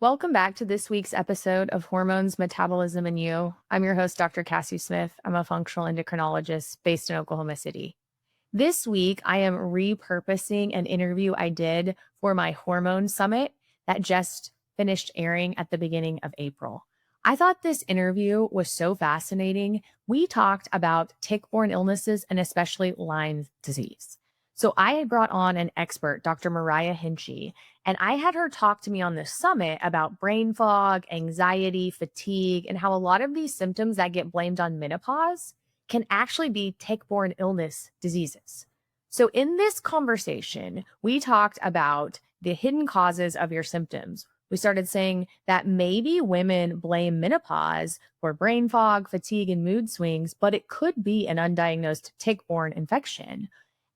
Welcome back to this week's episode of Hormones, Metabolism and You. I'm your host, Dr. Cassie Smith. I'm a functional endocrinologist based in Oklahoma City. This week, I am repurposing an interview I did for my hormone summit that just finished airing at the beginning of April. I thought this interview was so fascinating. We talked about tick-borne illnesses and especially Lyme disease. So I had brought on an expert, Dr. Myriah Hinchey, and I had her talk to me on this summit about brain fog, anxiety, fatigue, and how a lot of these symptoms that get blamed on menopause can actually be tick-borne illness diseases. So in this conversation, we talked about the hidden causes of your symptoms. We started saying that maybe women blame menopause for brain fog, fatigue, and mood swings, but it could be an undiagnosed tick-borne infection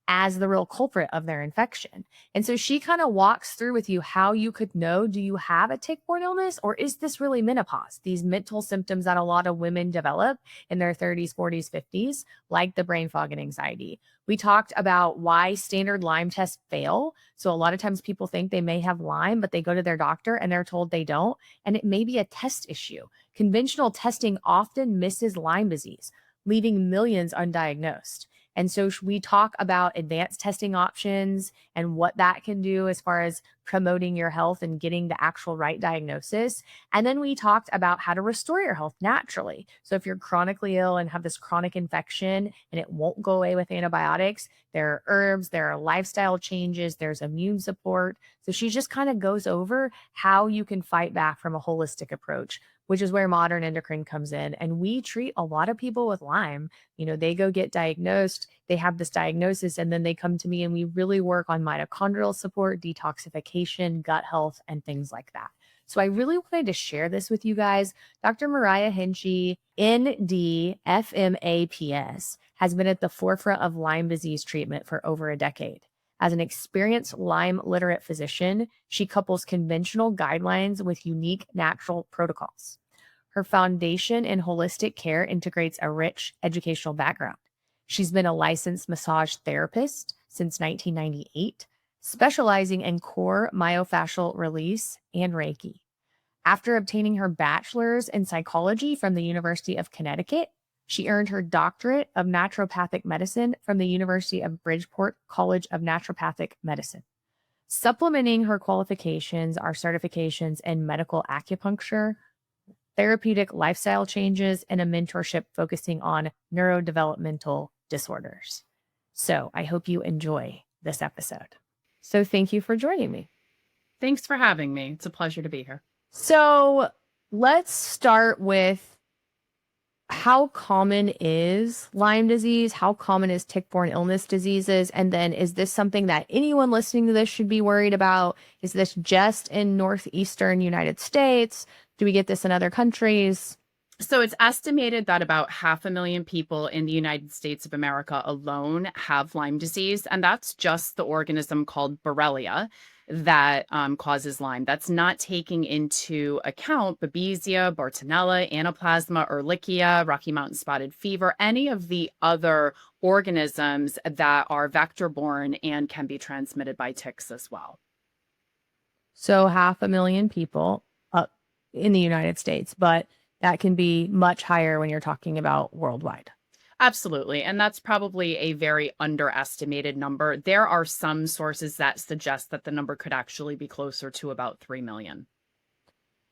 as the real culprit of their infection. And so she kind of walks through with you how you could know, do you have a tick-borne illness or is this really menopause? These mental symptoms that a lot of women develop in their 30s, 40s, 50s, like the brain fog and anxiety. We talked about why standard Lyme tests fail. So a lot of times people think they may have Lyme, but they go to their doctor and they're told they don't. And it may be a test issue. Conventional testing often misses Lyme disease, leaving millions undiagnosed. And so we talk about advanced testing options and what that can do as far as promoting your health and getting the actual right diagnosis. And then we talked about how to restore your health naturally. So if you're chronically ill and have this chronic infection and it won't go away with antibiotics, there are herbs, there are lifestyle changes, there's immune support. So she just kind of goes over how you can fight back from a holistic approach, which is where modern endocrine comes in. And we treat a lot of people with Lyme. They go get diagnosed, they have this diagnosis, and then they come to me and we really work on mitochondrial support, detoxification, gut health, and things like that. So I really wanted to share this with you guys. Dr. Myriah Hinchey, ND, FMAPS, has been at the forefront of Lyme disease treatment for over a decade. As an experienced Lyme-literate physician, she couples conventional guidelines with unique natural protocols. Her foundation in holistic care integrates a rich educational background. She's been a licensed massage therapist since 1998, specializing in core myofascial release and Reiki. After obtaining her bachelor's in psychology from the University of Connecticut, she earned her doctorate of naturopathic medicine from the University of Bridgeport College of Naturopathic Medicine. Supplementing her qualifications are certifications in medical acupuncture, therapeutic lifestyle changes, and a mentorship focusing on neurodevelopmental disorders. So I hope you enjoy this episode. So thank you for joining me. Thanks for having me. It's a pleasure to be here. So let's start with how common is Lyme disease? How common is tick-borne illness diseases? And then is this something that anyone listening to this should be worried about? Is this just in northeastern United States? Do we get this in other countries? So it's estimated that about 500,000 people in the United States of America alone have Lyme disease, and that's just the organism called Borrelia that causes Lyme. That's not taking into account Babesia, Bartonella, Anaplasma, Ehrlichia, Rocky Mountain spotted fever, any of the other organisms that are vector-borne and can be transmitted by ticks as well. So 500,000 people in the United States, but that can be much higher when you're talking about worldwide. Absolutely. And that's probably a very underestimated number. There are some sources that suggest that the number could actually be closer to about 3 million.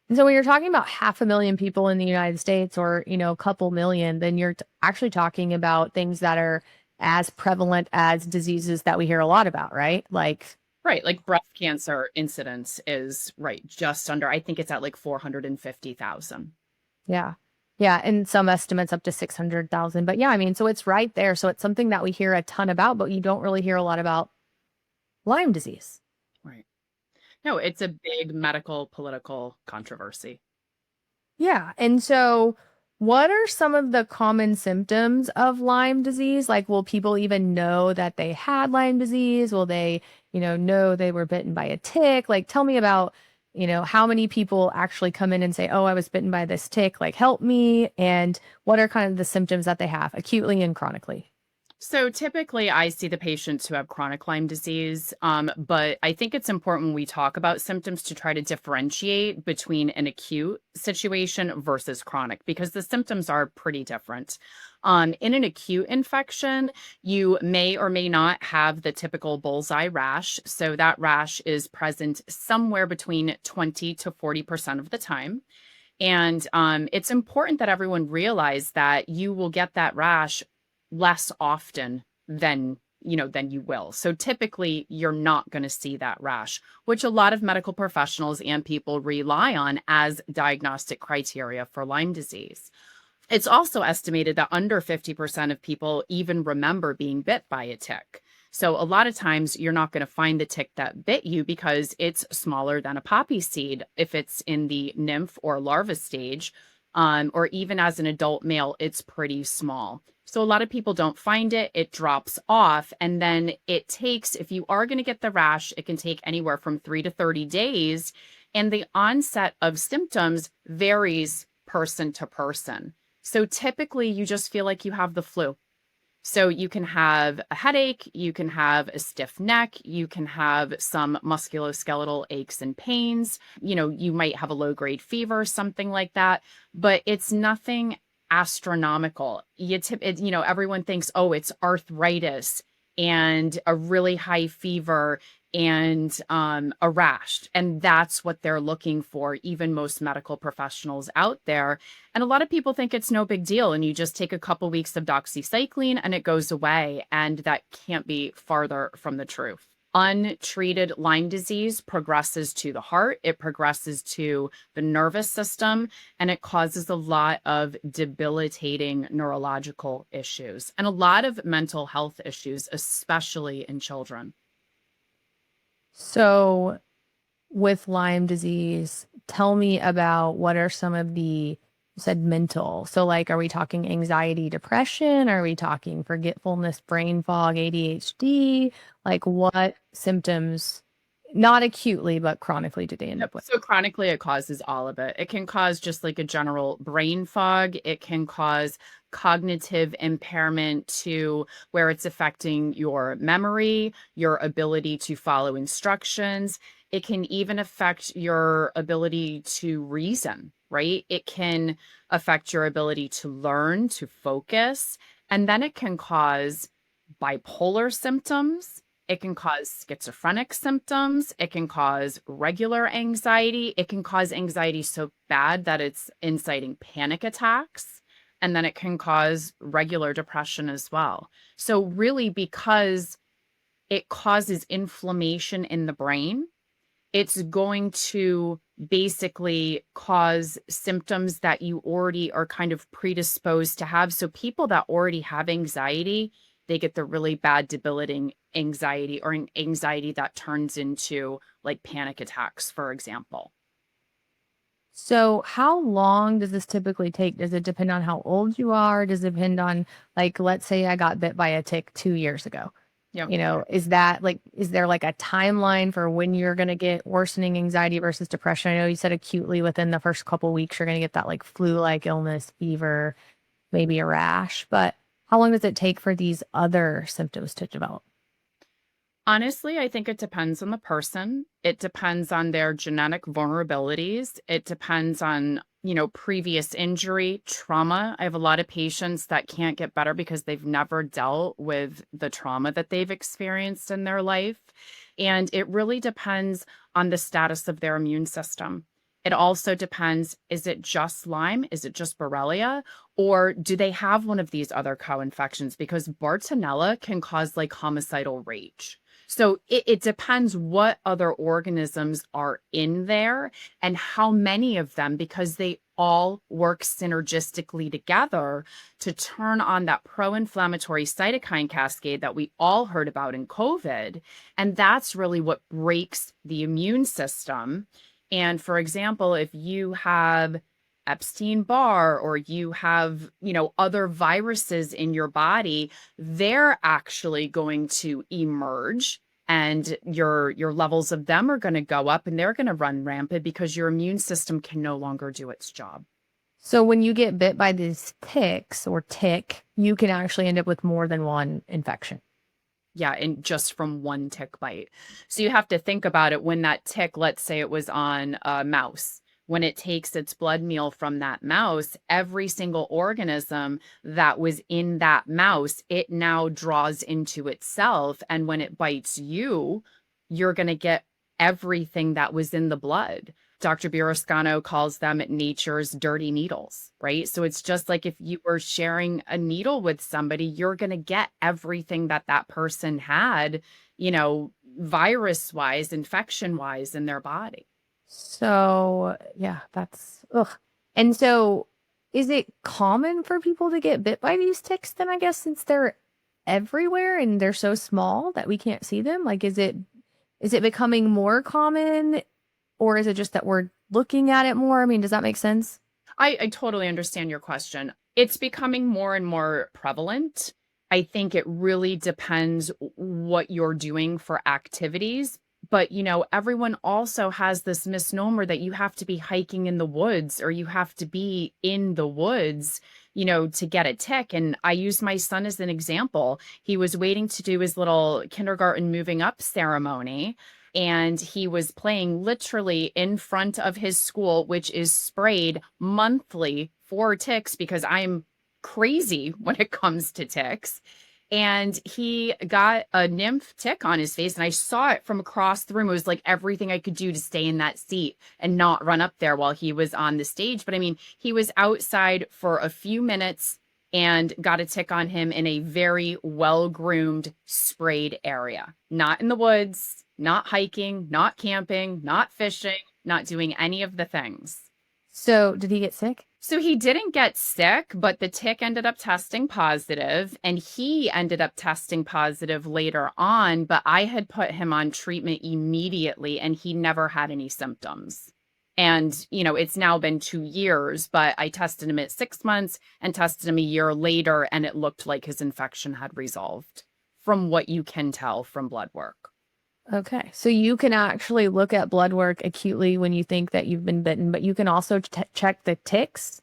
And so when you're talking about 500,000 people in the United States or, a couple million, then you're actually talking about things that are as prevalent as diseases that we hear a lot about, right? Right. Like breast cancer incidence is just under, I think it's at like 450,000. Yeah. Yeah. And some estimates up to 600,000. But yeah, so it's right there. So it's something that we hear a ton about, but you don't really hear a lot about Lyme disease. Right. No, it's a big medical, political controversy. Yeah. And so what are some of the common symptoms of Lyme disease? Like, will people even know that they had Lyme disease? Will they, know they were bitten by a tick? Like, tell me about how many people actually come in and say, oh, I was bitten by this tick, like help me. And what are kind of the symptoms that they have acutely and chronically? So typically, I see the patients who have chronic Lyme disease, but I think it's important when we talk about symptoms to try to differentiate between an acute situation versus chronic because the symptoms are pretty different. In an acute infection, you may or may not have the typical bullseye rash. So that rash is present somewhere between 20 to 40% of the time. And it's important that everyone realize that you will get that rash less often than you will. So typically you're not going to see that rash, which a lot of medical professionals and people rely on as diagnostic criteria for Lyme disease. It's also estimated that under 50% of people even remember being bit by a tick. So a lot of times you're not going to find the tick that bit you because it's smaller than a poppy seed if it's in the nymph or larva stage, or even as an adult male, it's pretty small. So a lot of people don't find it, it drops off, and then it takes, if you are going to get the rash, it can take anywhere from 3 to 30 days, and the onset of symptoms varies person to person. So typically you just feel like you have the flu. So you can have a headache, you can have a stiff neck, you can have some musculoskeletal aches and pains, you might have a low-grade fever, something like that, but it's nothing astronomical. Everyone thinks, oh, it's arthritis and a really high fever and a rash. And that's what they're looking for, even most medical professionals out there. And a lot of people think it's no big deal. And you just take a couple weeks of doxycycline and it goes away. And that can't be farther from the truth. Untreated Lyme disease progresses to the heart, it progresses to the nervous system, and it causes a lot of debilitating neurological issues and a lot of mental health issues, especially in children. So, with Lyme disease, tell me about what are some of the, you said mental. So, like, are we talking anxiety, depression? Are we talking forgetfulness, brain fog, ADHD? Like, what symptoms, not acutely, but chronically, do they end up with? So chronically, it causes all of it. It can cause just like a general brain fog. It can cause cognitive impairment to where it's affecting your memory, your ability to follow instructions. It can even affect your ability to reason, right? It can affect your ability to learn, to focus, and then it can cause bipolar symptoms. It can cause schizophrenic symptoms. It can cause regular anxiety. It can cause anxiety so bad that it's inciting panic attacks. And then it can cause regular depression as well. So, really, because it causes inflammation in the brain, it's going to basically cause symptoms that you already are kind of predisposed to have. So people that already have anxiety, they get the really bad debilitating anxiety or an anxiety that turns into like panic attacks, for example. So, how long does this typically take? Does it depend on how old you are? Does it depend on, like, let's say I got bit by a tick 2 years ago? Yep. Is that like, is there like a timeline for when you're going to get worsening anxiety versus depression? I know you said acutely within the first couple weeks, you're going to get that like flu-like illness, fever, maybe a rash, but how long does it take for these other symptoms to develop? Honestly, I think it depends on the person. It depends on their genetic vulnerabilities. It depends on, previous injury, trauma. I have a lot of patients that can't get better because they've never dealt with the trauma that they've experienced in their life. And it really depends on the status of their immune system. It also depends, is it just Lyme? Is it just Borrelia? Or do they have one of these other co-infections? Because Bartonella can cause like homicidal rage. So it depends what other organisms are in there and how many of them, because they all work synergistically together to turn on that pro-inflammatory cytokine cascade that we all heard about in COVID. And that's really what breaks the immune system. And for example, if you have Epstein-Barr or you have, other viruses in your body, they're actually going to emerge and your levels of them are going to go up and they're going to run rampant because your immune system can no longer do its job. So when you get bit by these ticks or tick, you can actually end up with more than one infection. Yeah, and just from one tick bite. So you have to think about it when that tick, let's say it was on a mouse, when it takes its blood meal from that mouse, every single organism that was in that mouse, it now draws into itself. And when it bites you, you're going to get everything that was in the blood. Dr. Burrascano calls them nature's dirty needles, right? So it's just like if you were sharing a needle with somebody, you're going to get everything that that person had, virus wise, infection wise in their body. So, yeah, that's ugh. And so, is it common for people to get bit by these ticks then, I guess, since they're everywhere and they're so small that we can't see them? Like, is it becoming more common, or is it just that we're looking at it more? I mean, does that make sense? I totally understand your question. It's becoming more and more prevalent. I think it really depends what you're doing for activities. But, everyone also has this misnomer that you have to be hiking in the woods or you have to be in the woods, to get a tick. And I use my son as an example. He was waiting to do his little kindergarten moving up ceremony, and he was playing literally in front of his school, which is sprayed monthly for ticks because I'm crazy when it comes to ticks. And he got a nymph tick on his face, and I saw it from across the room. It was like everything I could do to stay in that seat and not run up there while he was on the stage. But I mean, he was outside for a few minutes and got a tick on him in a very well-groomed, sprayed area. Not in the woods, not hiking, not camping, not fishing, not doing any of the things. So, did he get sick? So he didn't get sick, but the tick ended up testing positive, and he ended up testing positive later on. But I had put him on treatment immediately, and he never had any symptoms. And, it's now been 2 years, but I tested him at 6 months and tested him a year later, and it looked like his infection had resolved from what you can tell from blood work. Okay. So you can actually look at blood work acutely when you think that you've been bitten, but you can also check the ticks.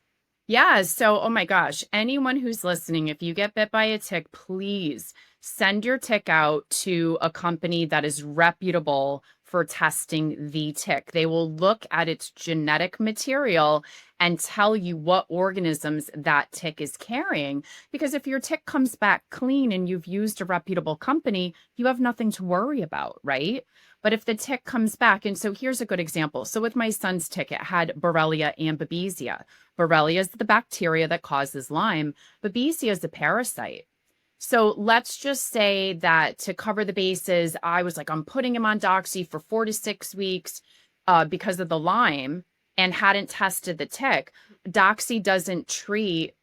Yeah. So, oh my gosh, anyone who's listening, if you get bit by a tick, please send your tick out to a company that is reputable for testing the tick. They will look at its genetic material and tell you what organisms that tick is carrying. Because if your tick comes back clean and you've used a reputable company, you have nothing to worry about, right? But if the tick comes back, and so here's a good example. So with my son's tick, it had Borrelia and Babesia. Borrelia is the bacteria that causes Lyme. Babesia is a parasite. So let's just say that to cover the bases, I was like, I'm putting him on Doxy for 4 to 6 weeks because of the Lyme and hadn't tested the tick. Doxy doesn't treat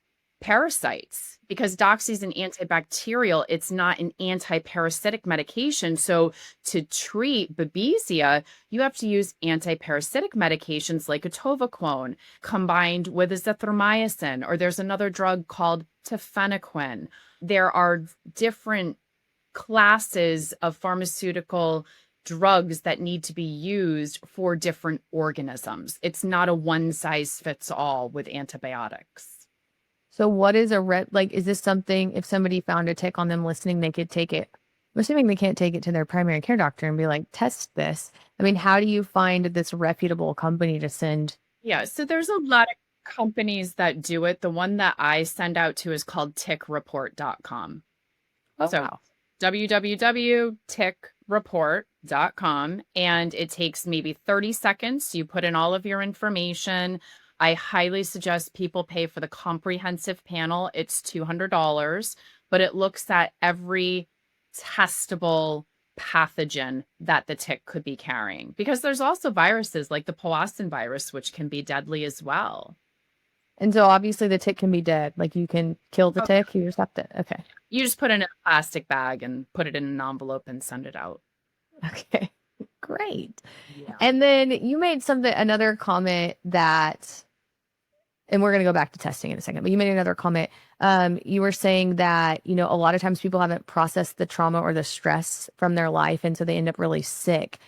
parasites because Doxy is an antibacterial. It's not an anti-parasitic medication. So to treat Babesia, you have to use anti-parasitic medications like atovaquone combined with azithromycin, or there's another drug called tefenaquine. There are different classes of pharmaceutical drugs that need to be used for different organisms. It's not a one size fits all with antibiotics. So what is like, is this something, if somebody found a tick on them listening, they could take it? I'm assuming they can't take it to their primary care doctor and be like, test this. I mean, how do you find this reputable company to send? Yeah, so there's a lot of companies that do it. The one that I send out to is called tickreport.com. Oh, So wow. www.tickreport.com, and it takes maybe 30 seconds. You put in all of your information. I highly suggest people pay for the comprehensive panel. It's $200, but it looks at every testable pathogen that the tick could be carrying, because there's also viruses like the Powassan virus, which can be deadly as well. And so obviously the tick can be dead. Like you can kill the tick. You just have to, okay. You just put it in a plastic bag and put it in an envelope and send it out. Okay. Great. Yeah. And then you made another comment that, and we're going to go back to testing in a second, but you made another comment. You were saying that, a lot of times people haven't processed the trauma or the stress from their life, and so they end up really sick.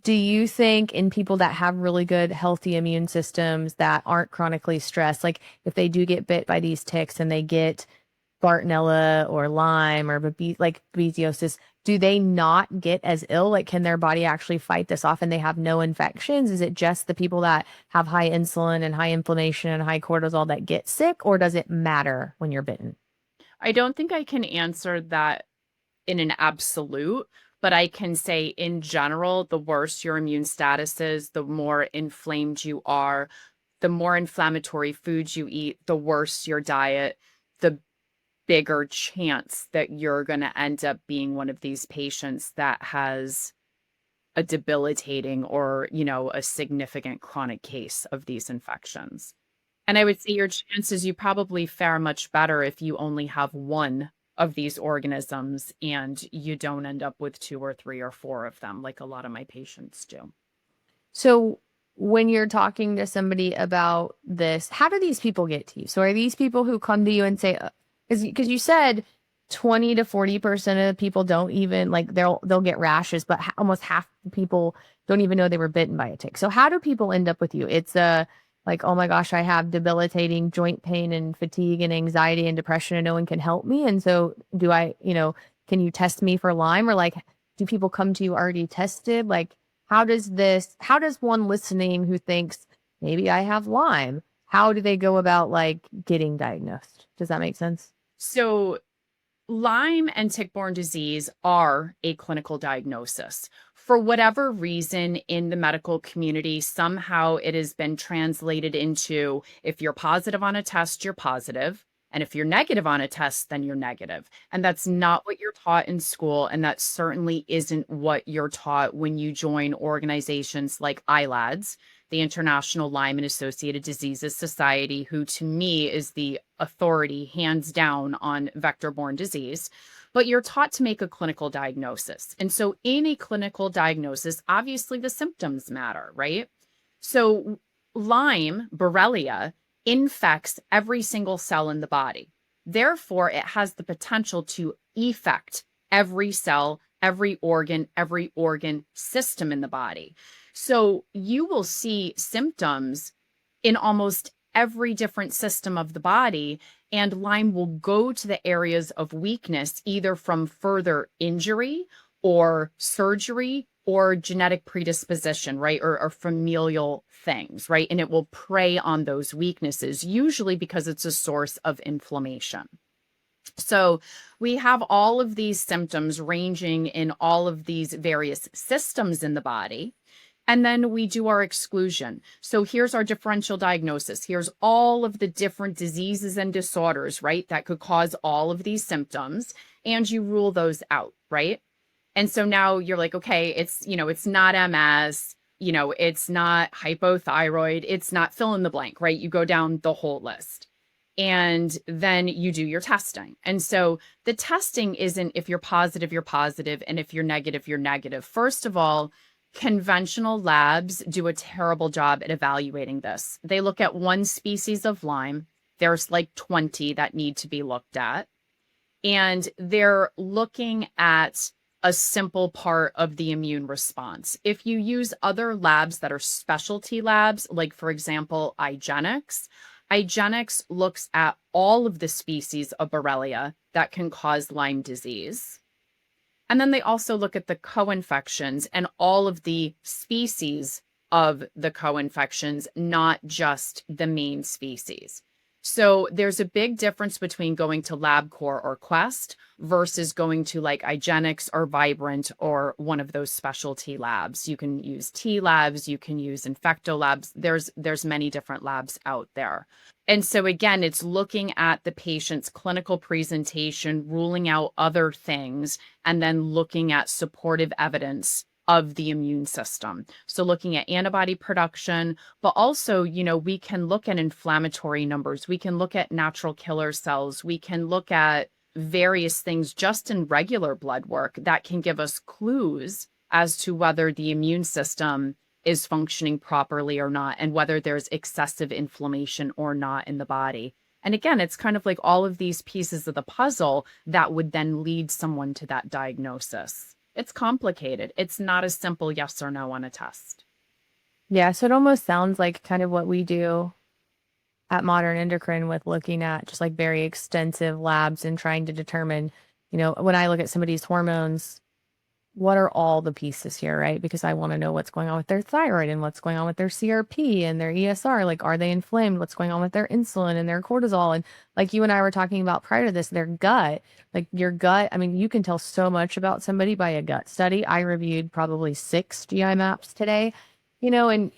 Do you think in people that have really good, healthy immune systems that aren't chronically stressed, like if they do get bit by these ticks and they get Bartonella or Lyme or babesiosis, do they not get as ill? Like, can their body actually fight this off and they have no infections? Is it just the people that have high insulin and high inflammation and high cortisol that get sick, or does it matter when you're bitten? I don't think I can answer that in an absolute, but I can say in general, the worse your immune status is, the more inflamed you are, the more inflammatory foods you eat, the worse your diet, the bigger chance that you're going to end up being one of these patients that has a debilitating or, a significant chronic case of these infections. And I would say your chances, you probably fare much better if you only have one of these organisms and you don't end up with two or three or four of them, like a lot of my patients do. So when you're talking to somebody about this, how do these people get to you? So are these people who come to you and say, because you said 20 to 40% of the people don't even like they'll get rashes, but almost half the people don't even know they were bitten by a tick. So how do people end up with you? It's like, oh my gosh, I have debilitating joint pain and fatigue and anxiety and depression and no one can help me. And so do I, can you test me for Lyme, or like, do people come to you already tested? Like, how does one listening who thinks maybe I have Lyme, how do they go about like getting diagnosed? Does that make sense? So Lyme and tick-borne disease are a clinical diagnosis. For whatever reason in the medical community, somehow it has been translated into if you're positive on a test, you're positive. And if you're negative on a test, then you're negative. And that's not what you're taught in school. And that certainly isn't what you're taught when you join organizations like ILADS, the International Lyme and Associated Diseases Society, who to me is the authority hands down on vector-borne disease. But you're taught to make a clinical diagnosis. And so in a clinical diagnosis, obviously the symptoms matter, right? So Lyme, Borrelia, infects every single cell in the body. Therefore, it has the potential to affect every cell, every organ system in the body. So you will see symptoms in almost every different system of the body, and Lyme will go to the areas of weakness, either from further injury or surgery or genetic predisposition, right? Or familial things, right? And it will prey on those weaknesses, usually because it's a source of inflammation. So we have all of these symptoms ranging in all of these various systems in the body. And then we do our exclusion. So here's our differential diagnosis. Here's all of the different diseases and disorders, right, that could cause all of these symptoms. And you rule those out, right? And so now you're like, okay, it's not MS, it's not hypothyroid, it's not fill in the blank, right? You go down the whole list. And then you do your testing. And so the testing isn't if you're positive, you're positive, and if you're negative, you're negative. First of all, conventional labs do a terrible job at evaluating this. They look at one species of Lyme. There's like 20 that need to be looked at. And they're looking at a simple part of the immune response. If you use other labs that are specialty labs, like for example, IGeneX looks at all of the species of Borrelia that can cause Lyme disease. And then they also look at the co-infections and all of the species of the co-infections, not just the main species. So there's a big difference between going to LabCorp or Quest versus going to like IGeneX or Vibrant or one of those specialty labs. You can use T labs, you can use Infecto labs. There's many different labs out there. And so again, it's looking at the patient's clinical presentation, ruling out other things, and then looking at supportive evidence of the immune system. So looking at antibody production, but also, we can look at inflammatory numbers. We can look at natural killer cells. We can look at various things just in regular blood work that can give us clues as to whether the immune system is functioning properly or not, and whether there's excessive inflammation or not in the body. And again, it's kind of like all of these pieces of the puzzle that would then lead someone to that diagnosis. It's complicated. It's not a simple yes or no on a test. Yeah, so it almost sounds like kind of what we do at modern endocrine with looking at just like very extensive labs and trying to determine, when I look at somebody's hormones, what are all the pieces here, right? Because I want to know what's going on with their thyroid and what's going on with their CRP and their ESR. Like, are they inflamed? What's going on with their insulin and their cortisol? And like you and I were talking about prior to this, their gut, like your gut. I mean, you can tell so much about somebody by a gut study. I reviewed probably 6 GI maps today, and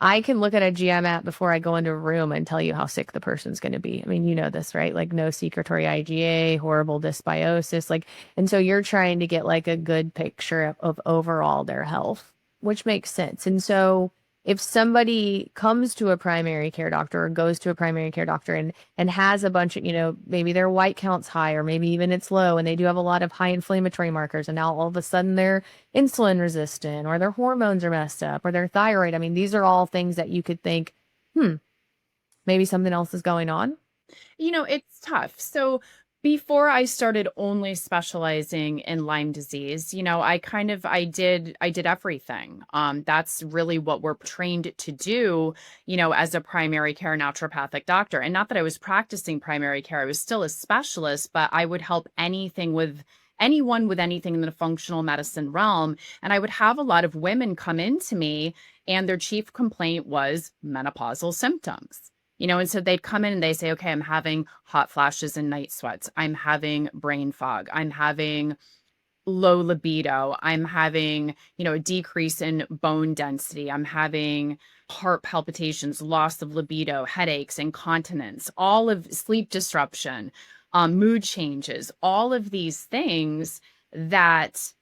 I can look at a GI map before I go into a room and tell you how sick the person's going to be. I mean, you know this, right? Like no secretory IgA, horrible dysbiosis, and so you're trying to get like a good picture of overall their health, which makes sense. And so if somebody comes to a primary care doctor or goes to a primary care doctor and has a bunch of, maybe their white count's high or maybe even it's low and they do have a lot of high inflammatory markers and now all of a sudden they're insulin resistant or their hormones are messed up or their thyroid. I mean, these are all things that you could think, maybe something else is going on. It's tough. So before I started only specializing in Lyme disease, I did everything. That's really what we're trained to do, as a primary care naturopathic doctor. And not that I was practicing primary care, I was still a specialist, but I would help anyone with anything in the functional medicine realm. And I would have a lot of women come into me and their chief complaint was menopausal symptoms. And so they'd come in and they say, okay, I'm having hot flashes and night sweats. I'm having brain fog. I'm having low libido. I'm having, a decrease in bone density. I'm having heart palpitations, loss of libido, headaches, incontinence, all of sleep disruption, mood changes, all of these things that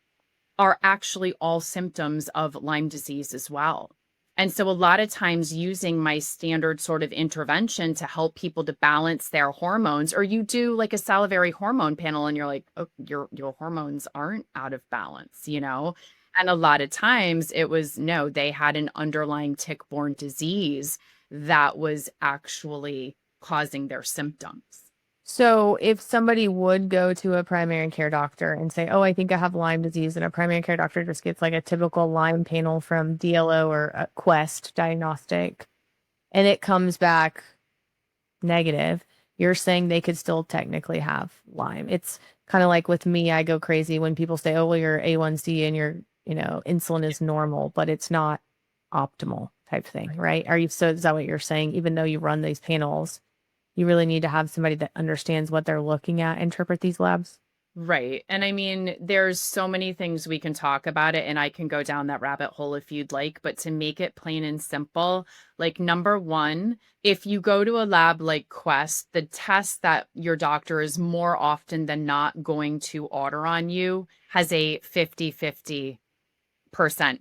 are actually all symptoms of Lyme disease as well. And so a lot of times using my standard sort of intervention to help people to balance their hormones, or you do like a salivary hormone panel and you're like, oh, your hormones aren't out of balance. And a lot of times it was, no, they had an underlying tick-borne disease that was actually causing their symptoms. So if somebody would go to a primary care doctor and say, oh, I think I have Lyme disease, and a primary care doctor just gets like a typical Lyme panel from DLO or Quest diagnostic, and it comes back negative, you're saying they could still technically have Lyme. It's kind of like with me, I go crazy when people say, oh, well, your A1C and your, insulin is normal, but it's not optimal type thing, right? So is that what you're saying? Even though you run these panels, you really need to have somebody that understands what they're looking at, interpret these labs. Right. And I mean, there's so many things we can talk about it, and I can go down that rabbit hole if you'd like. But to make it plain and simple, like number one, if you go to a lab like Quest, the test that your doctor is more often than not going to order on you has a 50-50%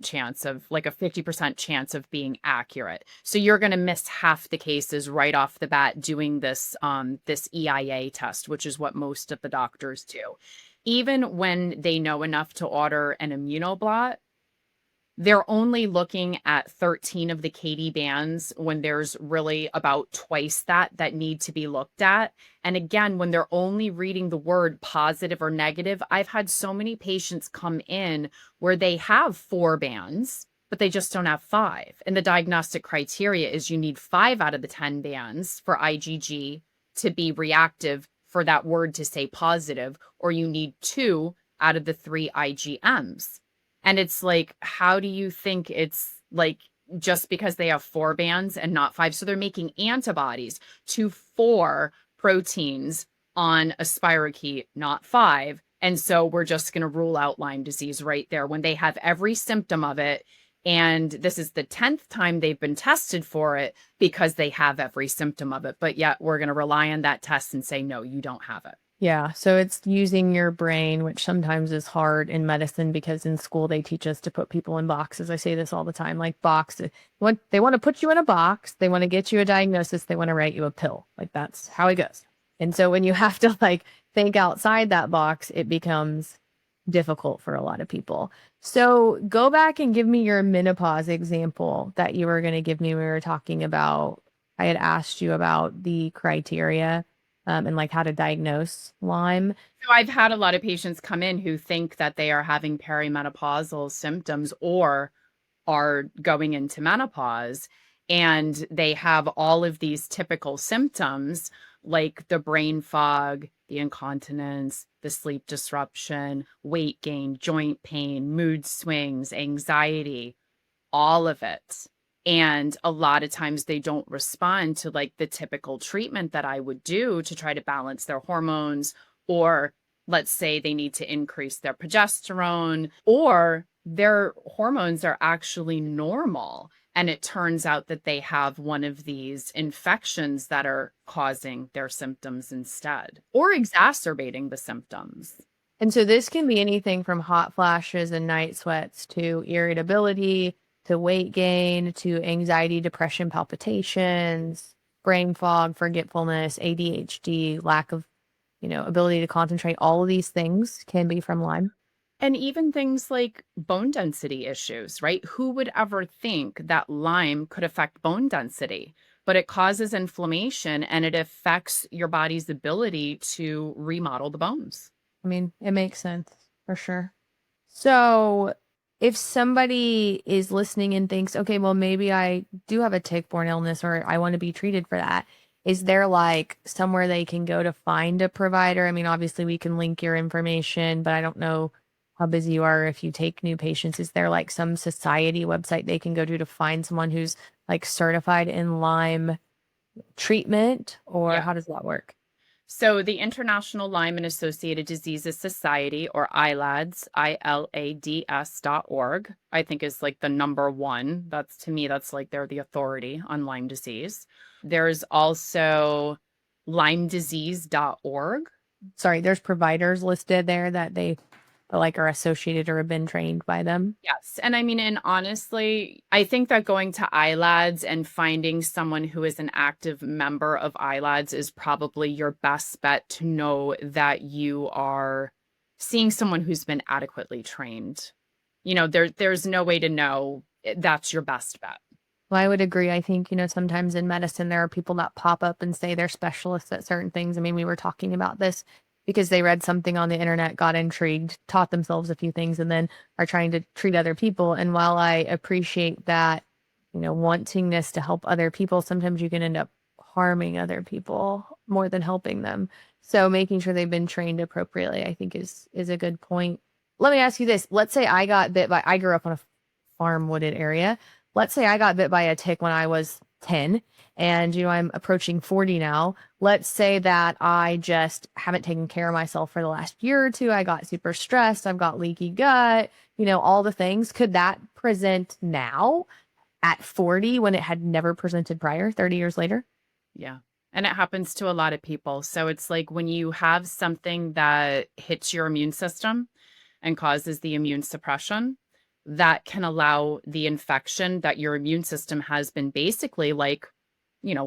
chance of like a 50% chance of being accurate. So you're going to miss half the cases right off the bat doing this EIA test, which is what most of the doctors do. Even when they know enough to order an immunoblot, they're only looking at 13 of the KD bands when there's really about twice that need to be looked at. And again, when they're only reading the word positive or negative, I've had so many patients come in where they have 4 bands, but they just don't have 5. And the diagnostic criteria is you need 5 out of the 10 bands for IgG to be reactive for that word to say positive, or you need 2 out of the 3 IgMs. And it's like, how do you think it's like just because they have 4 bands and not 5? So they're making antibodies to 4 proteins on a spirochete, not 5. And so we're just going to rule out Lyme disease right there when they have every symptom of it. And this is the 10th time they've been tested for it because they have every symptom of it. But yet we're going to rely on that test and say, no, you don't have it. Yeah. So it's using your brain, which sometimes is hard in medicine because in school they teach us to put people in boxes. I say this all the time, like boxes. They want to put you in a box. They want to get you a diagnosis. They want to write you a pill. Like that's how it goes. And so when you have to like think outside that box, it becomes difficult for a lot of people. So go back and give me your menopause example that you were going to give me. We were talking about, I had asked you about the criteria and like how to diagnose Lyme. So I've had a lot of patients come in who think that they are having perimenopausal symptoms or are going into menopause. And they have all of these typical symptoms like the brain fog, the incontinence, the sleep disruption, weight gain, joint pain, mood swings, anxiety, all of it. And a lot of times they don't respond to like the typical treatment that I would do to try to balance their hormones, or let's say they need to increase their progesterone, or their hormones are actually normal. And it turns out that they have one of these infections that are causing their symptoms instead or exacerbating the symptoms. And so this can be anything from hot flashes and night sweats to irritability, to weight gain, to anxiety, depression, palpitations, brain fog, forgetfulness, ADHD, lack of, ability to concentrate. All of these things can be from Lyme. And even things like bone density issues, right? Who would ever think that Lyme could affect bone density? But it causes inflammation and it affects your body's ability to remodel the bones. I mean, it makes sense for sure. So if somebody is listening and thinks, okay, well, maybe I do have a tick-borne illness or I want to be treated for that, is there like somewhere they can go to find a provider? I mean, obviously we can link your information, but I don't know how busy you are if you take new patients. Is there like some society website they can go to find someone who's like certified in Lyme treatment, or Yeah. how does that work? So the International Lyme and Associated Diseases Society, or ILADS, ILADS.org, I think is like the number one. That's, to me, that's like they're the authority on Lyme disease. There's also LymeDisease.org. Sorry, there's providers listed there that they like are associated or have been trained by them. Yes. And I mean, and honestly, I think that going to ILADS and finding someone who is an active member of ILADS is probably your best bet to know that you are seeing someone who's been adequately trained. There's no way to know. That's your best bet. Well, I would agree. I think, sometimes in medicine, there are people that pop up and say they're specialists at certain things. I mean, we were talking about this because they read something on the internet, got intrigued, taught themselves a few things, and then are trying to treat other people. And while I appreciate that, wantingness to help other people, sometimes you can end up harming other people more than helping them. So making sure they've been trained appropriately, I think is a good point. Let me ask you this. Let's say I grew up on a farm wooded area. Let's say I got bit by a tick when I was 10 and, I'm approaching 40 now. Let's say that I just haven't taken care of myself for the last year or two. I got super stressed. I've got leaky gut, all the things. Could that present now at 40 when it had never presented prior, 30 years later? Yeah. And it happens to a lot of people. So it's like when you have something that hits your immune system and causes the immune suppression, that can allow the infection that your immune system has been basically like,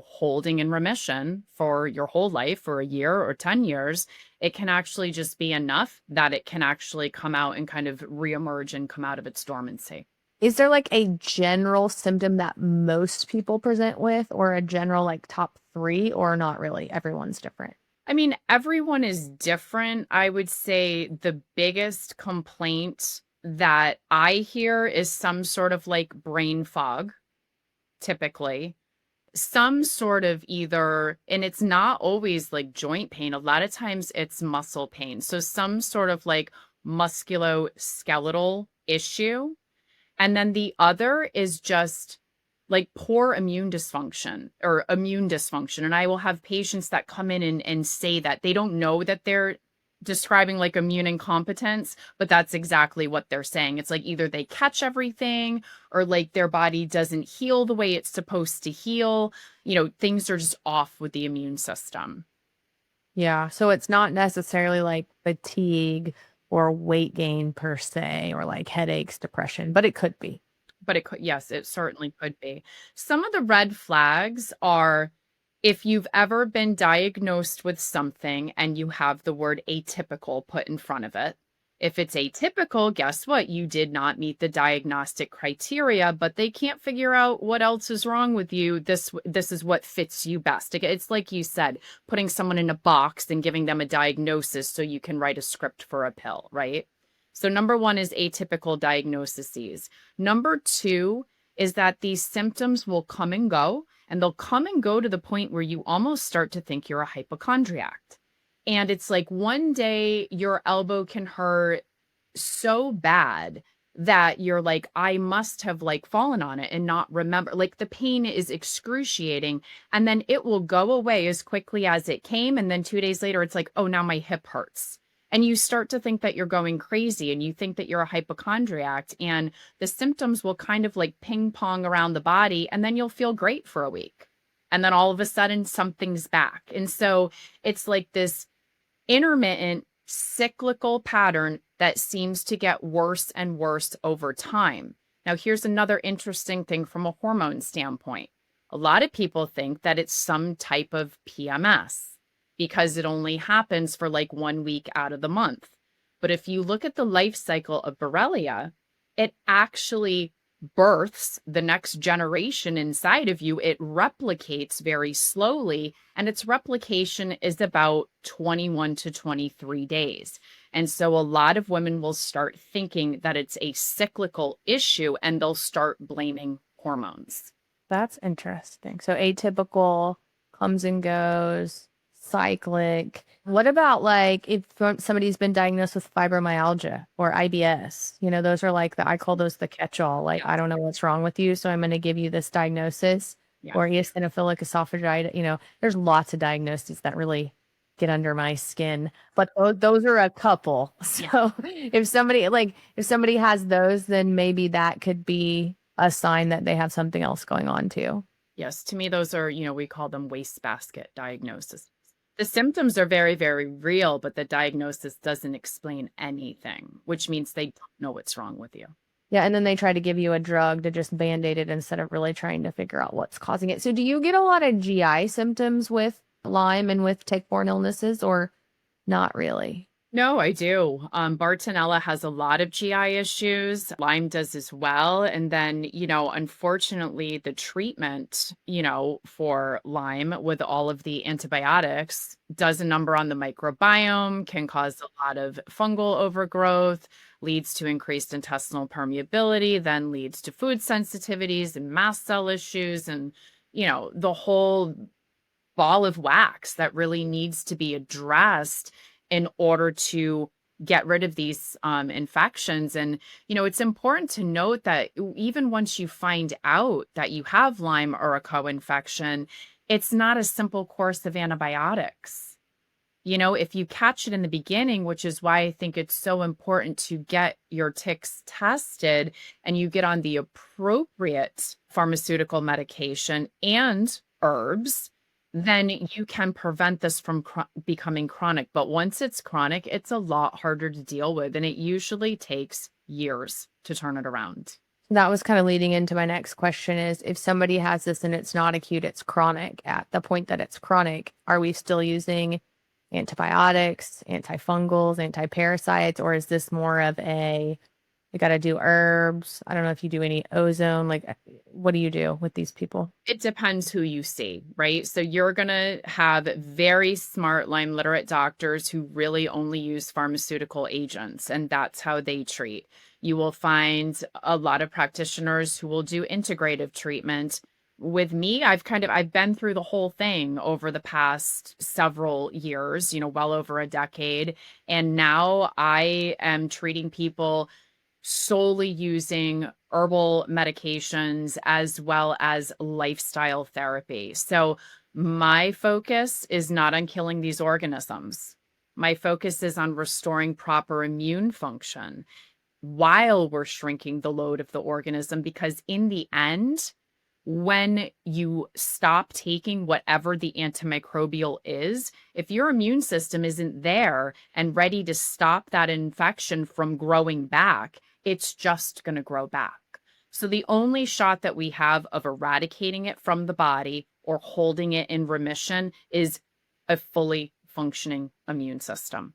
holding in remission for your whole life, for a year or 10 years. It can actually just be enough that it can actually come out and kind of reemerge and come out of its dormancy. Is there like a general symptom that most people present with, or a general like top three, or not really? Everyone's different. I mean, everyone is different. I would say the biggest complaint that I hear is some sort of like brain fog, typically. Some sort of either, and it's not always like joint pain. A lot of times it's muscle pain. So some sort of like musculoskeletal issue. And then the other is just like poor immune dysfunction or immune dysfunction. And I will have patients that come in and say that they don't know that they're describing like immune incompetence, but that's exactly what they're saying. It's like either they catch everything or like their body doesn't heal the way it's supposed to heal. Things are just off with the immune system. Yeah. So it's not necessarily like fatigue or weight gain per se, or like headaches, depression, but it could be. But it could, yes, it certainly could be. Some of the red flags are if you've ever been diagnosed with something and you have the word atypical put in front of it. If it's atypical, guess what? You did not meet the diagnostic criteria, but they can't figure out what else is wrong with you. This is what fits you best. It's like you said, putting someone in a box and giving them a diagnosis so you can write a script for a pill, right? So number one is atypical diagnoses. Number two is that these symptoms will come and go, and they'll come and go to the point where you almost start to think you're a hypochondriac. And it's like one day your elbow can hurt so bad that you're like, I must have like fallen on it and not remember. Like the pain is excruciating, and then it will go away as quickly as it came. And then 2 days later, it's like, oh, now my hip hurts. And you start to think that you're going crazy and you think that you're a hypochondriac, and the symptoms will kind of like ping pong around the body, and then you'll feel great for a week. And then all of a sudden, something's back. And so it's like this intermittent cyclical pattern that seems to get worse and worse over time. Now, here's another interesting thing from a hormone standpoint. A lot of people think that it's some type of PMS because it only happens for like 1 week out of the month. But if you look at the life cycle of Borrelia, it actually births the next generation inside of you. It replicates very slowly, and its replication is about 21 to 23 days. And so a lot of women will start thinking that it's a cyclical issue, and they'll start blaming hormones. That's interesting. So atypical, comes and goes, cyclic. What about like if somebody's been diagnosed with fibromyalgia or IBS? Those are like I call those the catch-all. Like, I don't know what's wrong with you, so I'm going to give you this diagnosis. Yeah. Or eosinophilic esophagitis. There's lots of diagnoses that really get under my skin, but those are a couple. So if somebody has those, then maybe that could be a sign that they have something else going on too. Yes, to me, those are, we call them wastebasket diagnoses. The symptoms are very, very real, but the diagnosis doesn't explain anything, which means they don't know what's wrong with you. Yeah, and then they try to give you a drug to just band-aid it instead of really trying to figure out what's causing it. So do you get a lot of GI symptoms with Lyme and with tick-borne illnesses, or not really? No, I do. Bartonella has a lot of GI issues. Lyme does as well. And then, unfortunately, the treatment, for Lyme with all of the antibiotics does a number on the microbiome, can cause a lot of fungal overgrowth, leads to increased intestinal permeability, then leads to food sensitivities and mast cell issues, and, the whole ball of wax that really needs to be addressed in order to get rid of these infections. And, it's important to note that even once you find out that you have Lyme or a co-infection, it's not a simple course of antibiotics. If you catch it in the beginning, which is why I think it's so important to get your ticks tested and you get on the appropriate pharmaceutical medication and herbs, then you can prevent this from becoming chronic. But once it's chronic, it's a lot harder to deal with, and it usually takes years to turn it around. That was kind of leading into my next question is, if somebody has this and it's not acute, it's chronic. At the point that it's chronic, are we still using antibiotics, antifungals, antiparasites, or is this more of you got to do herbs? I don't know if you do any ozone. Like, what do you do with these people? It depends who you see, right? So you're going to have very smart Lyme-literate doctors who really only use pharmaceutical agents, and that's how they treat. You will find a lot of practitioners who will do integrative treatment. With me, I've been through the whole thing over the past several years, well over a decade. And now I am treating people solely using herbal medications as well as lifestyle therapy. So my focus is not on killing these organisms. My focus is on restoring proper immune function while we're shrinking the load of the organism, because in the end, when you stop taking whatever the antimicrobial is, if your immune system isn't there and ready to stop that infection from growing back, it's just going to grow back. So the only shot that we have of eradicating it from the body or holding it in remission is a fully functioning immune system.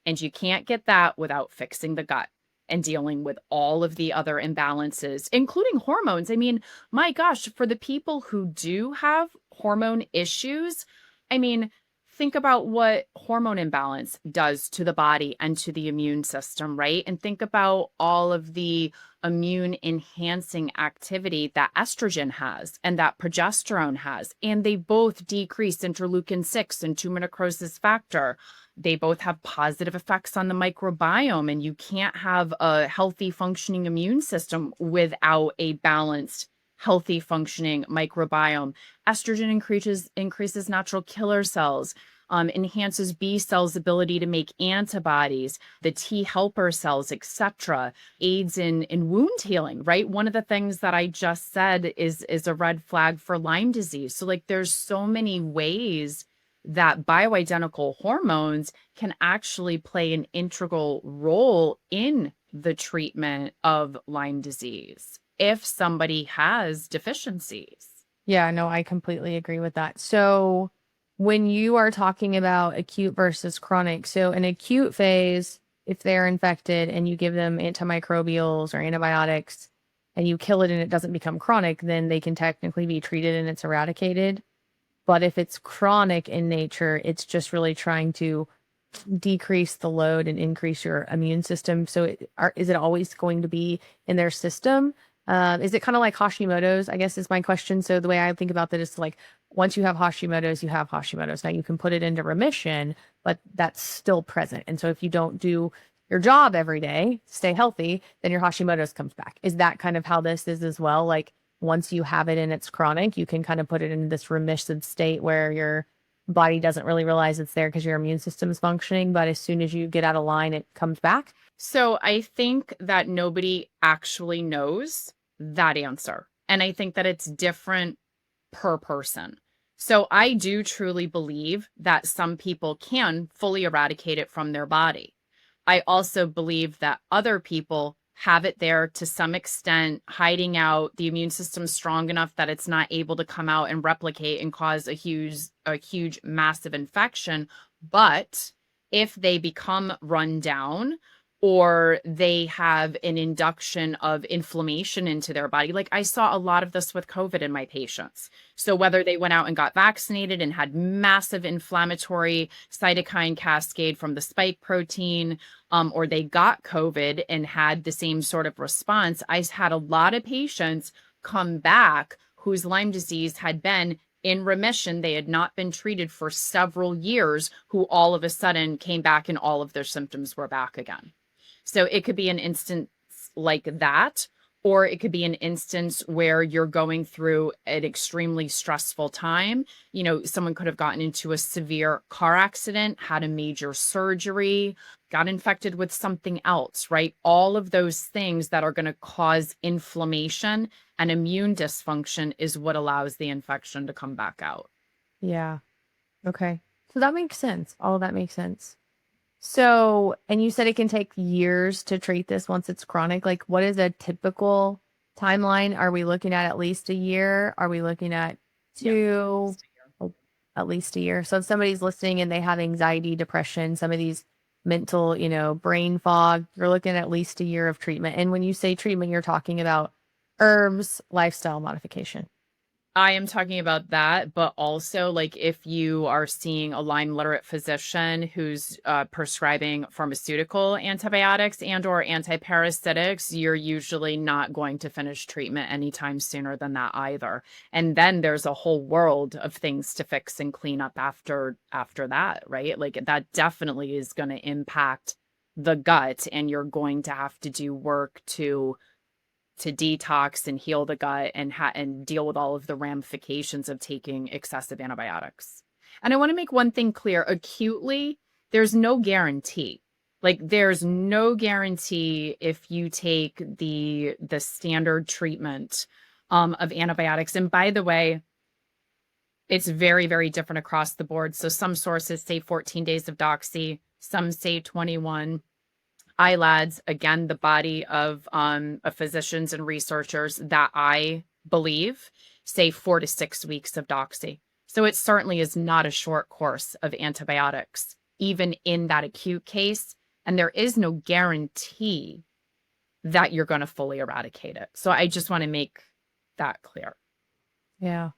And you can't get that without fixing the gut and dealing with all of the other imbalances, including hormones. I mean, my gosh, for the people who do have hormone issues, think about what hormone imbalance does to the body and to the immune system, right? And think about all of the immune enhancing activity that estrogen has and that progesterone has. And they both decrease interleukin 6 and tumor necrosis factor. They both have positive effects on the microbiome, and you can't have a healthy functioning immune system without a balanced, healthy functioning microbiome. Estrogen increases natural killer cells, enhances B cells' ability to make antibodies, the T helper cells, etc., aids in wound healing, right? One of the things that I just said is a red flag for Lyme disease. So like there's so many ways that bioidentical hormones can actually play an integral role in the treatment of Lyme disease if somebody has deficiencies. Yeah, no, I completely agree with that. So when you are talking about acute versus chronic, so an acute phase, if they're infected and you give them antimicrobials or antibiotics and you kill it and it doesn't become chronic, then they can technically be treated and it's eradicated. But if it's chronic in nature, it's just really trying to decrease the load and increase your immune system. So is it always going to be in their system? Is it kind of like Hashimoto's, I guess is my question. So the way I think about that is like, once you have Hashimoto's, you have Hashimoto's. Now you can put it into remission, but that's still present. And so if you don't do your job every day, stay healthy, then your Hashimoto's comes back. Is that kind of how this is as well? Like once you have it and it's chronic, you can kind of put it in this remission state where your body doesn't really realize it's there because your immune system is functioning. But as soon as you get out of line, it comes back. So I think that nobody actually knows that answer. And I think that it's different per person. So I do truly believe that some people can fully eradicate it from their body. I also believe that other people have it there to some extent, hiding out. The immune system's strong enough that it's not able to come out and replicate and cause a huge, massive infection. But if they become run down, or they have an induction of inflammation into their body. Like I saw a lot of this with COVID in my patients. So whether they went out and got vaccinated and had massive inflammatory cytokine cascade from the spike protein, or they got COVID and had the same sort of response, I had a lot of patients come back whose Lyme disease had been in remission. They had not been treated for several years, who all of a sudden came back and all of their symptoms were back again. So it could be an instance like that, or it could be an instance where you're going through an extremely stressful time. You know, someone could have gotten into a severe car accident, had a major surgery, got infected with something else, right? All of those things that are going to cause inflammation and immune dysfunction is what allows the infection to come back out. Yeah. Okay. So that makes sense. All of that makes sense. So, and you said it can take years to treat this once it's chronic. Like, what is a typical timeline? Are we looking at least a year? Are we looking at two? Oh, at least a year. So if somebody's listening and they have anxiety, depression, some of these mental, brain fog, you're looking at least a year of treatment. And when you say treatment, you're talking about herbs, lifestyle modification. I am talking about that, but also like if you are seeing a Lyme-literate physician who's prescribing pharmaceutical antibiotics and or antiparasitics, you're usually not going to finish treatment anytime sooner than that either. And then there's a whole world of things to fix and clean up after that, right? Like that definitely is going to impact the gut, and you're going to have to do work to detox and heal the gut and deal with all of the ramifications of taking excessive antibiotics. And I want to make one thing clear: acutely, there's no guarantee. Like there's no guarantee if you take the standard treatment of antibiotics. And by the way, it's very, very different across the board. So some sources say 14 days of doxy, some say 21. ILADS, again, the body of physicians and researchers that I believe say 4 to 6 weeks of doxy. So it certainly is not a short course of antibiotics, even in that acute case. And there is no guarantee that you're going to fully eradicate it. So I just want to make that clear. Yeah.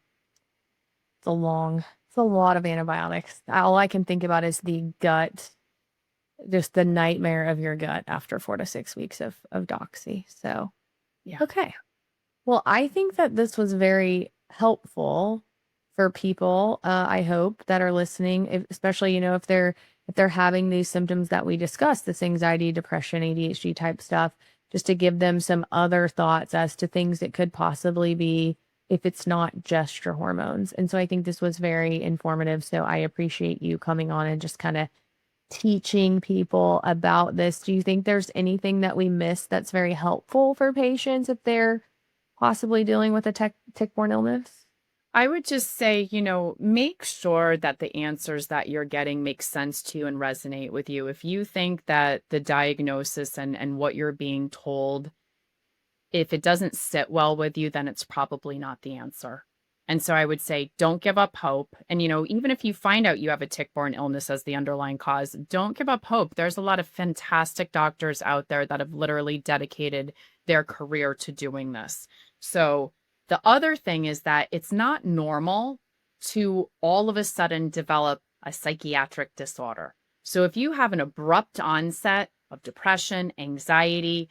It's a long It's a lot of antibiotics. All I can think about is the gut, just the nightmare of your gut after 4 to 6 weeks of doxy. So, Yeah. okay. Well, I think that this was very helpful for people, I hope, that are listening, especially, if they're having these symptoms that we discussed, this anxiety, depression, ADHD type stuff, just to give them some other thoughts as to things it could possibly be if it's not just your hormones. And so I think this was very informative. So I appreciate you coming on and just kind of teaching people about this. Do you think there's anything that we missed that's very helpful for patients if they're possibly dealing with a tick-borne illness? I would just say, make sure that the answers that you're getting make sense to you and resonate with you. If you think that the diagnosis and what you're being told, if it doesn't sit well with you, then it's probably not the answer. And so I would say, don't give up hope. And, even if you find out you have a tick-borne illness as the underlying cause, don't give up hope. There's a lot of fantastic doctors out there that have literally dedicated their career to doing this. So the other thing is that it's not normal to all of a sudden develop a psychiatric disorder. So if you have an abrupt onset of depression, anxiety,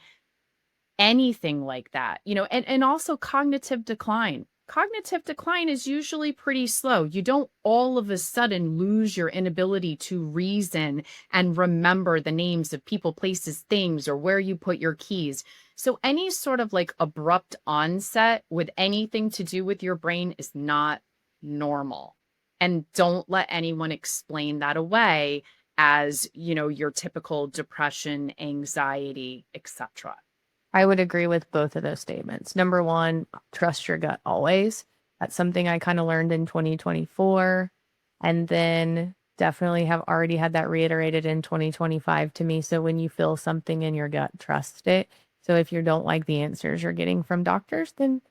anything like that, and also cognitive decline. Cognitive decline is usually pretty slow. You don't all of a sudden lose your inability to reason and remember the names of people, places, things, or where you put your keys. So any sort of like abrupt onset with anything to do with your brain is not normal. And don't let anyone explain that away as, your typical depression, anxiety, etc. I would agree with both of those statements. Number one, trust your gut always. That's something I kind of learned in 2024. And then definitely have already had that reiterated in 2025 to me. So when you feel something in your gut, trust it. So if you don't like the answers you're getting from doctors, then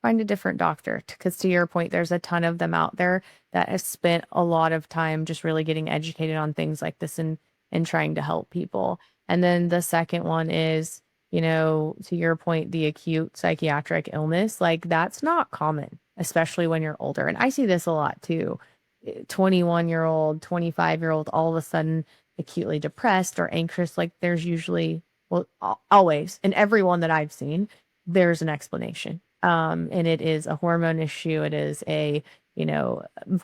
find a different doctor. Because to your point, there's a ton of them out there that have spent a lot of time just really getting educated on things like this and trying to help people. And then the second one is, to your point, the acute psychiatric illness, like that's not common, especially when you're older. And I see this a lot too. 21-year-old, 25-year-old, all of a sudden acutely depressed or anxious. Like there's usually, well, always, in everyone that I've seen, there's an explanation. And it is a hormone issue. It is a,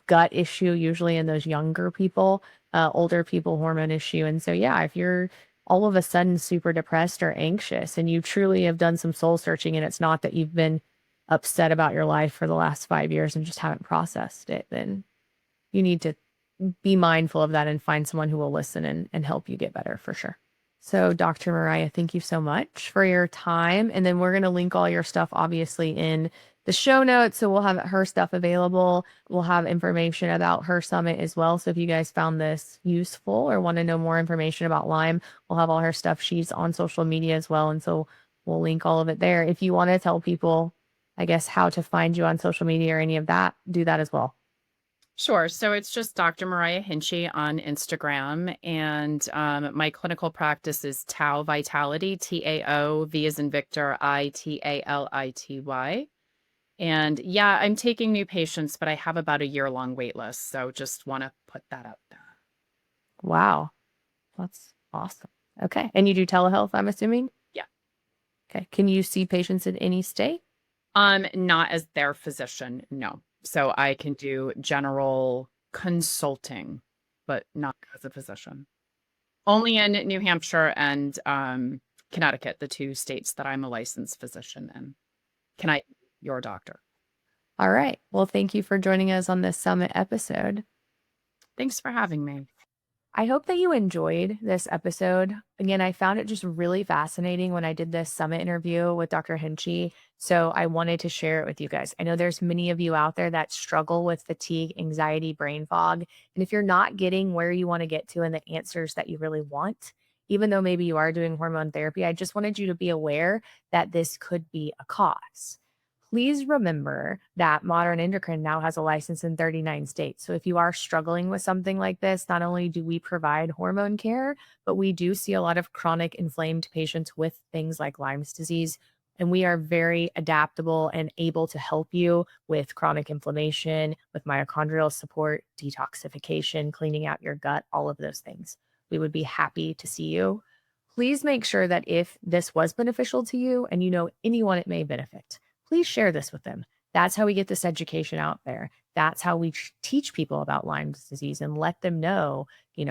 gut issue, usually in those younger people, older people, hormone issue. And so, yeah, if you're all of a sudden super depressed or anxious and you truly have done some soul searching and it's not that you've been upset about your life for the last 5 years and just haven't processed it, then you need to be mindful of that and find someone who will listen and help you get better for sure. So, Dr. Myriah, thank you so much for your time. And then we're going to link all your stuff, obviously, in the show notes. So we'll have her stuff available. We'll have information about her summit as well. So if you guys found this useful or want to know more information about Lyme, we'll have all her stuff. She's on social media as well. And so we'll link all of it there. If you want to tell people, I guess, how to find you on social media or any of that, do that as well. Sure. So it's just Dr. Myriah Hinchey on Instagram. And my clinical practice is Tau Vitality, Tao, V as in Victor, Itality. And yeah, I'm taking new patients, but I have about a year-long wait list. So just want to put that out there. Wow. That's awesome. Okay. And you do telehealth, I'm assuming? Yeah. Okay. Can you see patients in any state? Not as their physician, no. So I can do general consulting, but not as a physician. Only in New Hampshire and Connecticut, the two states that I'm a licensed physician in. Can I be your doctor? All right. Well, thank you for joining us on this summit episode. Thanks for having me. I hope that you enjoyed this episode. Again, I found it just really fascinating when I did this summit interview with Dr. Hinchey. So I wanted to share it with you guys. I know there's many of you out there that struggle with fatigue, anxiety, brain fog. And if you're not getting where you want to get to and the answers that you really want, even though maybe you are doing hormone therapy, I just wanted you to be aware that this could be a cause. Please remember that Modern Endocrine now has a license in 39 states. So if you are struggling with something like this, not only do we provide hormone care, but we do see a lot of chronic inflamed patients with things like Lyme's disease And we are very adaptable and able to help you with chronic inflammation, with mitochondrial support, detoxification, cleaning out your gut, all of those things. We would be happy to see you. Please make sure that if this was beneficial to you and you know anyone it may benefit, please share this with them. That's how we get this education out there. That's how we teach people about Lyme disease and let them know,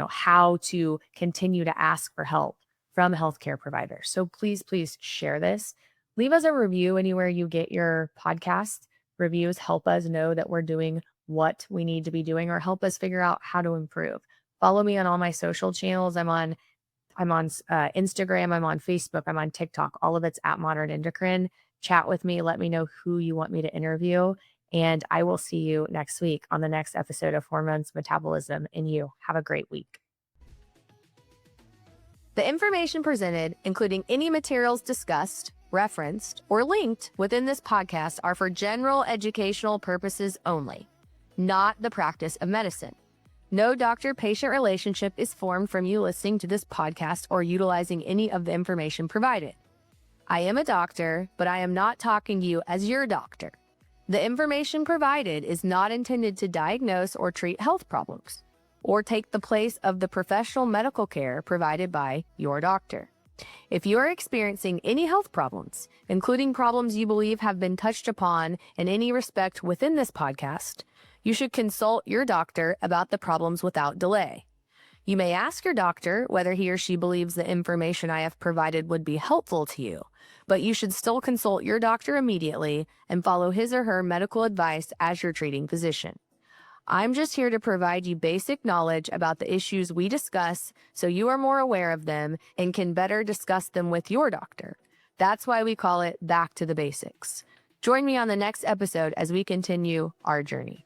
how to continue to ask for help from healthcare providers. So please share this. Leave us a review anywhere you get your podcast. Reviews help us know that we're doing what we need to be doing or help us figure out how to improve. Follow me on all my social channels. I'm on Instagram, I'm on Facebook, I'm on TikTok. All of it's at Modern Endocrine. Chat with me. Let me know who you want me to interview. And I will see you next week on the next episode of Hormones, Metabolism, and You. Have a great week. The information presented, including any materials discussed, referenced, or linked within this podcast, are for general educational purposes only, not the practice of medicine. No doctor-patient relationship is formed from you listening to this podcast or utilizing any of the information provided. I am a doctor, but I am not talking to you as your doctor. The information provided is not intended to diagnose or treat health problems or take the place of the professional medical care provided by your doctor. If you are experiencing any health problems, including problems you believe have been touched upon in any respect within this podcast, you should consult your doctor about the problems without delay. You may ask your doctor whether he or she believes the information I have provided would be helpful to you, but you should still consult your doctor immediately and follow his or her medical advice as your treating physician. I'm just here to provide you basic knowledge about the issues we discuss so you are more aware of them and can better discuss them with your doctor. That's why we call it Back to the Basics. Join me on the next episode as we continue our journey.